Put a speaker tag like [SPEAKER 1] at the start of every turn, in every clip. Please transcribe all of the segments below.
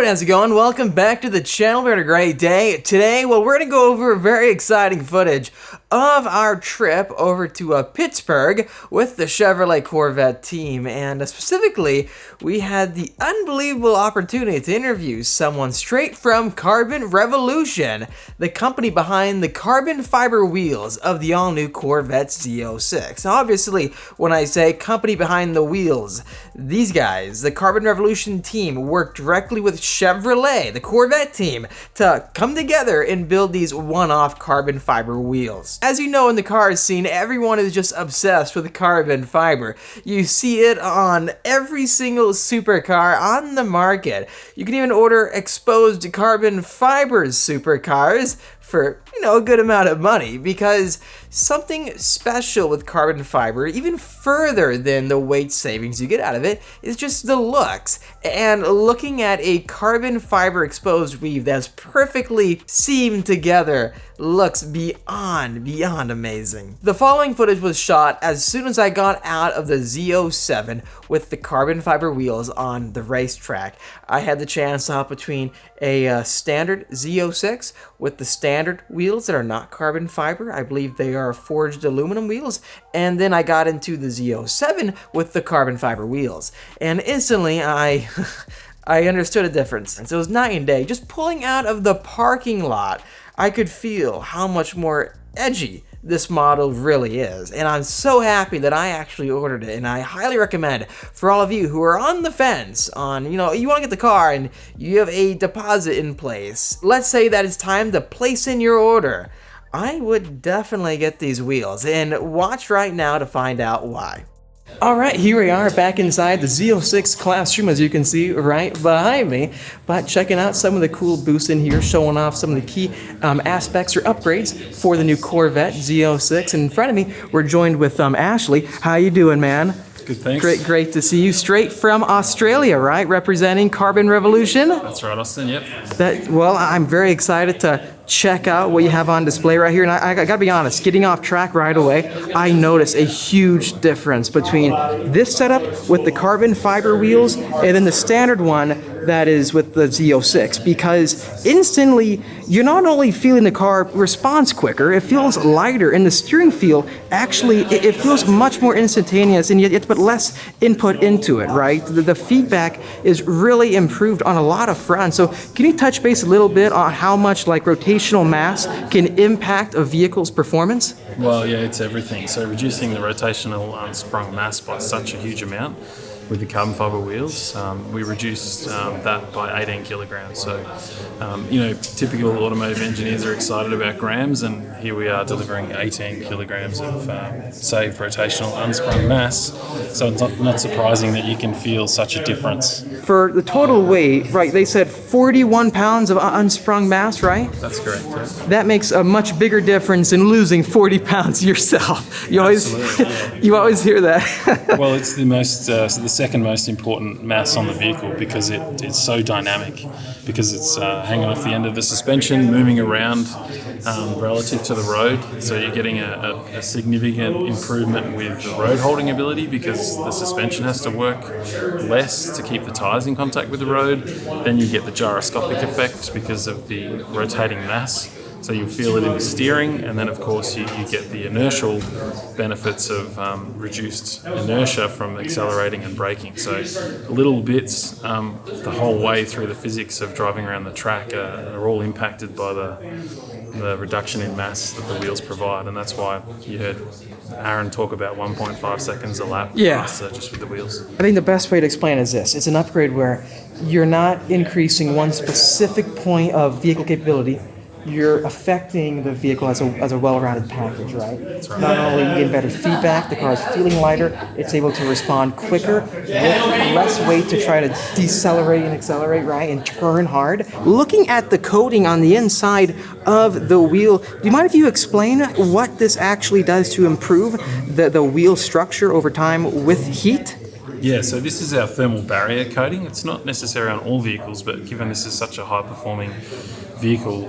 [SPEAKER 1] everybody, how's it going? Welcome back to the channel. We're having a great day. Today, well, we're going to go over very exciting footage of our trip over to Pittsburgh with the Chevrolet Corvette team. And specifically, we had the unbelievable opportunity to interview someone straight from Carbon Revolution, the company behind the carbon fiber wheels of the all-new Corvette Z06. Now, obviously, when I say company behind the wheels, these guys, the Carbon Revolution team, worked directly with Chevrolet, the Corvette team, to come together and build these one-off carbon fiber wheels. As you know, in the car scene, everyone is just obsessed with carbon fiber. You see it on every single supercar on the market. You can even order exposed carbon fibers supercars for, a good amount of money, because something special with carbon fiber, even further than the weight savings you get out of it, is just the looks. And looking at a carbon fiber exposed weave that's perfectly seamed together looks beyond amazing. The following footage was shot as soon as I got out of the Z07 with the carbon fiber wheels on the racetrack. I had the chance to hop between a standard Z06 with the standard wheels that are not carbon fiber. I believe they are forged aluminum wheels. And then I got into the Z07 with the carbon fiber wheels. And instantly I understood a difference. And so it was night and day. Just pulling out of the parking lot, I could feel how much more edgy this model really is. And I'm so happy that I actually ordered it, and I highly recommend for all of you who are on the fence on, you want to get the car and you have a deposit in place. Let's say that it's time to place in your order. I would definitely get these wheels, and watch right now to find out why. Alright, here we are back inside the Z06 classroom, as you can see right behind me, but checking out some of the cool booths in here, showing off some of the key aspects or upgrades for the new Corvette Z06. And in front of me, we're joined with Ashley. How you doing, man?
[SPEAKER 2] Good, thanks.
[SPEAKER 1] Great to see you. Straight from Australia, right? Representing Carbon Revolution?
[SPEAKER 2] That's right, Austin, yep.
[SPEAKER 1] Well, I'm very excited to check out what you have on display right here. And I gotta be honest, getting off track right away, I notice a huge difference between this setup with the carbon fiber wheels and then the standard one that is with the Z06, because instantly you're not only feeling the car responds quicker, it feels lighter, and the steering feel actually, it feels much more instantaneous, and you have to put less input into it, right? The feedback is really improved on a lot of fronts. So can you touch base a little bit on how much rotational mass can impact a vehicle's performance?
[SPEAKER 2] Well, yeah, it's everything. So reducing the rotational unsprung mass by such a huge amount with the carbon fiber wheels, we reduced that by 18 kilograms. So, typical automotive engineers are excited about grams, and here we are delivering 18 kilograms of saved rotational unsprung mass. So it's not surprising that you can feel such a difference.
[SPEAKER 1] For the total weight, right, they said 41 pounds of unsprung mass, right?
[SPEAKER 2] That's correct, yeah.
[SPEAKER 1] That makes a much bigger difference than losing 40 pounds yourself. You always hear that.
[SPEAKER 2] Well, it's the second most important mass on the vehicle, because it's so dynamic, because it's hanging off the end of the suspension, moving around relative to the road. So you're getting a significant improvement with the road holding ability, because the suspension has to work less to keep the tires in contact with the road. Then you get the gyroscopic effect because of the rotating mass. So you feel it in the steering, and then of course you get the inertial benefits of reduced inertia from accelerating and braking. So little bits the whole way through the physics of driving around the track are all impacted by the reduction in mass that the wheels provide, and that's why you heard Aaron talk about 1.5 seconds a lap faster just with the wheels. I
[SPEAKER 1] think the best way to explain it is this. It's an upgrade where you're not increasing one specific point of vehicle capability. You're affecting the vehicle as a well-rounded package, right?
[SPEAKER 2] That's right.
[SPEAKER 1] Not only you get better feedback, the car is feeling lighter, it's able to respond quicker with less weight to try to decelerate and accelerate, right, and turn hard. Looking at the coating on the inside of the wheel, do you mind if you explain what this actually does to improve the wheel structure over time with heat?
[SPEAKER 2] Yeah, so this is our thermal barrier coating. It's not necessary on all vehicles, but given this is such a high-performing vehicle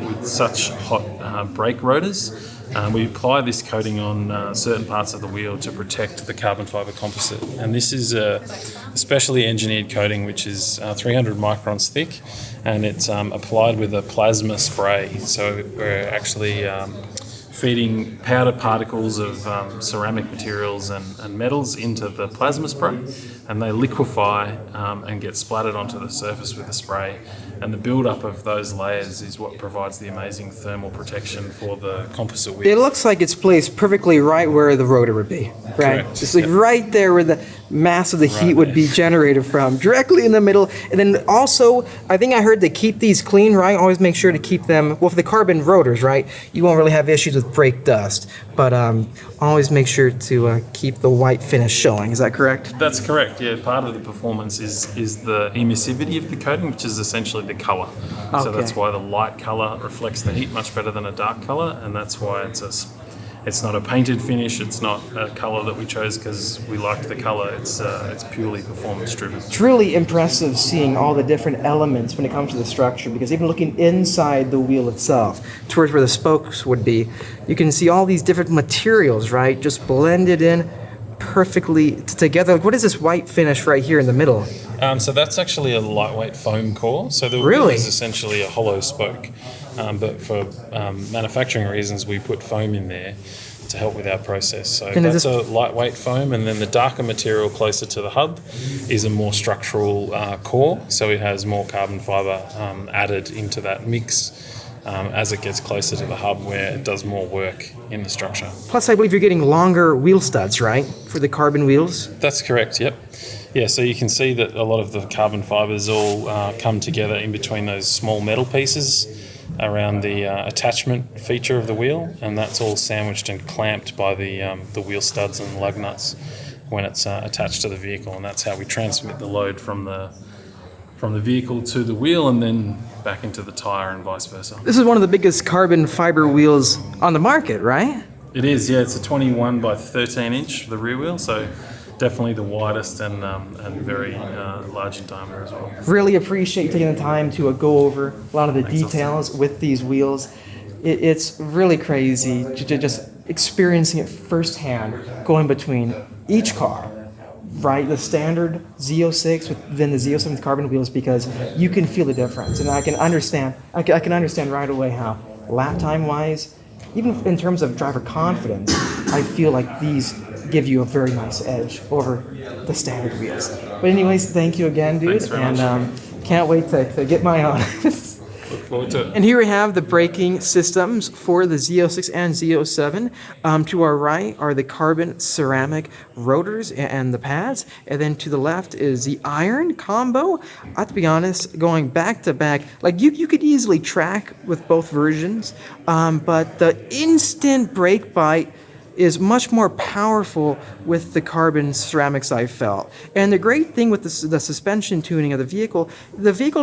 [SPEAKER 2] with such hot brake rotors, We apply this coating on certain parts of the wheel to protect the carbon fiber composite. And this is a specially engineered coating which is 300 microns thick, and it's applied with a plasma spray. So we're actually feeding powder particles of ceramic materials and metals into the plasma spray, and they liquefy and get splattered onto the surface with the spray. And the build-up of those layers is what provides the amazing thermal protection for the composite wheel.
[SPEAKER 1] It looks like it's placed perfectly right where the rotor would be, right?
[SPEAKER 2] Correct.
[SPEAKER 1] It's like right there where the mass of the heat would be generated from, directly in the middle. And then also, I think I heard to keep these clean, right? Always make sure to keep them, well, for the carbon rotors, right? You won't really have issues with brake dust, but always make sure to keep the white finish showing. Is that correct?
[SPEAKER 2] That's correct, yeah. Part of the performance is the emissivity of the coating, which is essentially the colour. So that's why the light colour reflects the heat much better than a dark colour, and that's why it's not a painted finish. It's not a colour that we chose because we liked the colour. It's purely performance driven.
[SPEAKER 1] It's really impressive seeing all the different elements when it comes to the structure, because even looking inside the wheel itself, towards where the spokes would be, you can see all these different materials, right, just blended in perfectly together. Like, what is this white finish right here in the middle?
[SPEAKER 2] So that's actually a lightweight foam core. So the wheel is essentially a hollow spoke. But for manufacturing reasons, we put foam in there to help with our process. So that's a lightweight foam, and then the darker material closer to the hub is a more structural core. So it has more carbon fiber added into that mix as it gets closer to the hub, where it does more work in the structure.
[SPEAKER 1] Plus, I believe you're getting longer wheel studs, right, for the carbon wheels?
[SPEAKER 2] That's correct, yep. Yeah, so you can see that a lot of the carbon fibers all come together in between those small metal pieces around the attachment feature of the wheel, and that's all sandwiched and clamped by the wheel studs and lug nuts when it's attached to the vehicle, and that's how we transmit the load from the vehicle to the wheel and then back into the tire and vice versa.
[SPEAKER 1] This is one of the biggest carbon fiber wheels on the market, right?
[SPEAKER 2] It is, yeah. It's a 21 by 13 inch for the rear wheel, so definitely the widest and very large in diameter as well.
[SPEAKER 1] Really appreciate you taking the time to go over a lot of the details with these wheels. It's really crazy just experiencing it firsthand, going between each car, right? The standard Z06 within the Z07 with carbon wheels, because you can feel the difference, and I can understand right away how lap time wise, even in terms of driver confidence, I feel like these give you a very nice edge over the standard wheels. But anyways, thank you again, dude.
[SPEAKER 2] Thanks very much.
[SPEAKER 1] Can't wait to get my own.
[SPEAKER 2] Look forward to it.
[SPEAKER 1] And here we have the braking systems for the Z06 and Z07. To our right are the carbon ceramic rotors and the pads. And then to the left is the iron combo. I have to be honest, going back to back, like you could easily track with both versions, but the instant brake bite is much more powerful with the carbon ceramics, I felt. And the great thing with the suspension tuning of the vehicle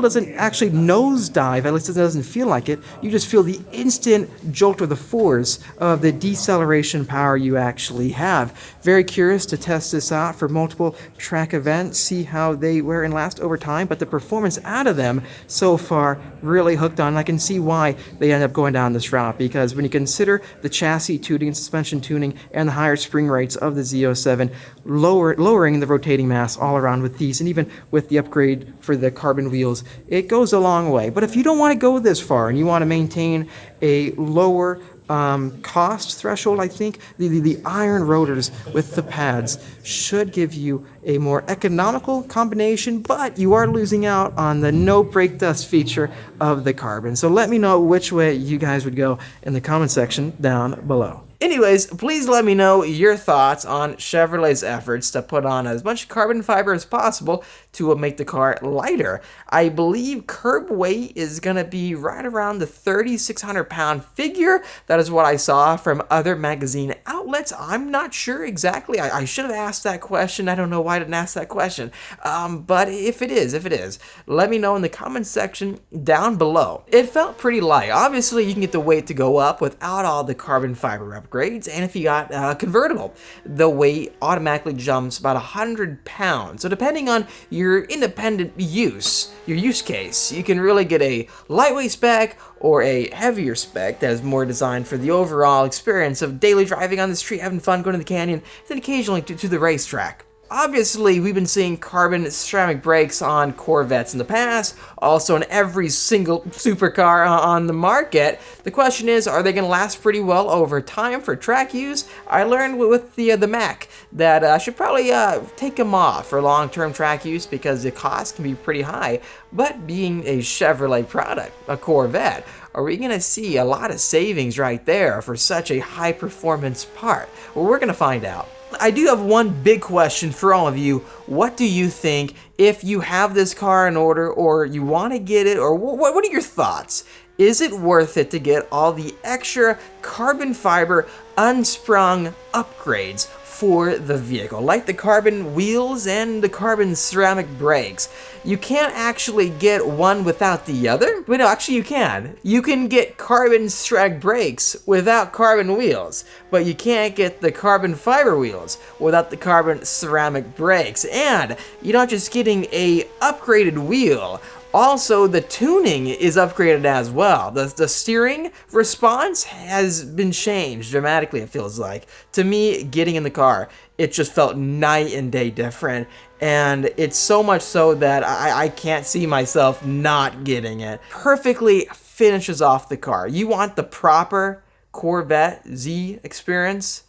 [SPEAKER 1] doesn't actually nosedive, at least it doesn't feel like it. You just feel the instant jolt or the force of the deceleration power you actually have. Very curious to test this out for multiple track events, see how they wear and last over time, but the performance out of them so far really hooked on. I can see why they end up going down this route, because when you consider the chassis tuning and suspension tuning and the higher spring rates of the Z07, lowering the rotating mass all around with these, and even with the upgrade for the carbon wheels, it goes a long way. But if you don't want to go this far and you want to maintain a lower cost threshold, I think the iron rotors with the pads should give you a more economical combination, but you are losing out on the no brake dust feature of the carbon. So let me know which way you guys would go in the comment section down below. Anyways, please let me know your thoughts on Chevrolet's efforts to put on as much carbon fiber as possible to make the car lighter. I believe curb weight is going to be right around the 3,600 pound figure. That is what I saw from other magazine outlets. I'm not sure exactly. I should have asked that question. I don't know why I didn't ask that question. But if it is, let me know in the comment section down below. It felt pretty light. Obviously, you can get the weight to go up without all the carbon fiber upgrades, and if you got a convertible, the weight automatically jumps about 100 pounds. So depending on your independent use, your use case, you can really get a lightweight spec or a heavier spec that is more designed for the overall experience of daily driving on the street, having fun, going to the canyon, then occasionally to the racetrack. Obviously, we've been seeing carbon ceramic brakes on Corvettes in the past, also in every single supercar on the market. The question is, are they going to last pretty well over time for track use? I learned with the Mac that I should probably take them off for long-term track use because the cost can be pretty high. But being a Chevrolet product, a Corvette, are we going to see a lot of savings right there for such a high-performance part? Well, we're going to find out. I do have one big question for all of you. What do you think if you have this car in order or you want to get it, or what are your thoughts? Is it worth it to get all the extra carbon fiber unsprung upgrades for the vehicle, like the carbon wheels and the carbon ceramic brakes? You can't actually get one without the other. But no, actually you can. You can get carbon ceramic brakes without carbon wheels, but you can't get the carbon fiber wheels without the carbon ceramic brakes. And you're not just getting a upgraded wheel, also the tuning is upgraded as well. The steering response has been changed dramatically, it feels like. To me, getting in the car, it just felt night and day different. And it's so much so that I can't see myself not getting it. Perfectly finishes off the car. You want the proper Corvette Z experience,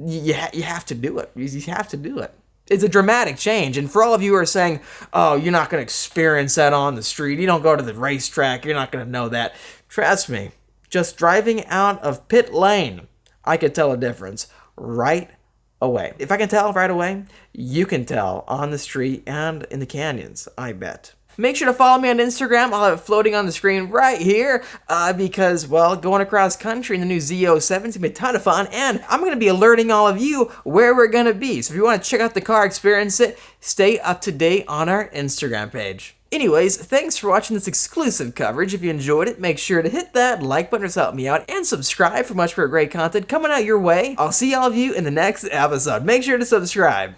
[SPEAKER 1] you have to do it. You have to do it. It's a dramatic change, and for all of you who are saying, oh, you're not going to experience that on the street, you don't go to the racetrack, you're not going to know that. Trust me, just driving out of pit lane, I could tell a difference right away. If I can tell right away, you can tell on the street and in the canyons, I bet. Make sure to follow me on Instagram. I'll have it floating on the screen right here because, well, going across country in the new Z06 is going to be a ton of fun, and I'm going to be alerting all of you where we're going to be. So if you want to check out the car, experience it, stay up to date on our Instagram page. Anyways, thanks for watching this exclusive coverage. If you enjoyed it, make sure to hit that like button to help me out, and subscribe for much more great content coming out your way. I'll see all of you in the next episode. Make sure to subscribe.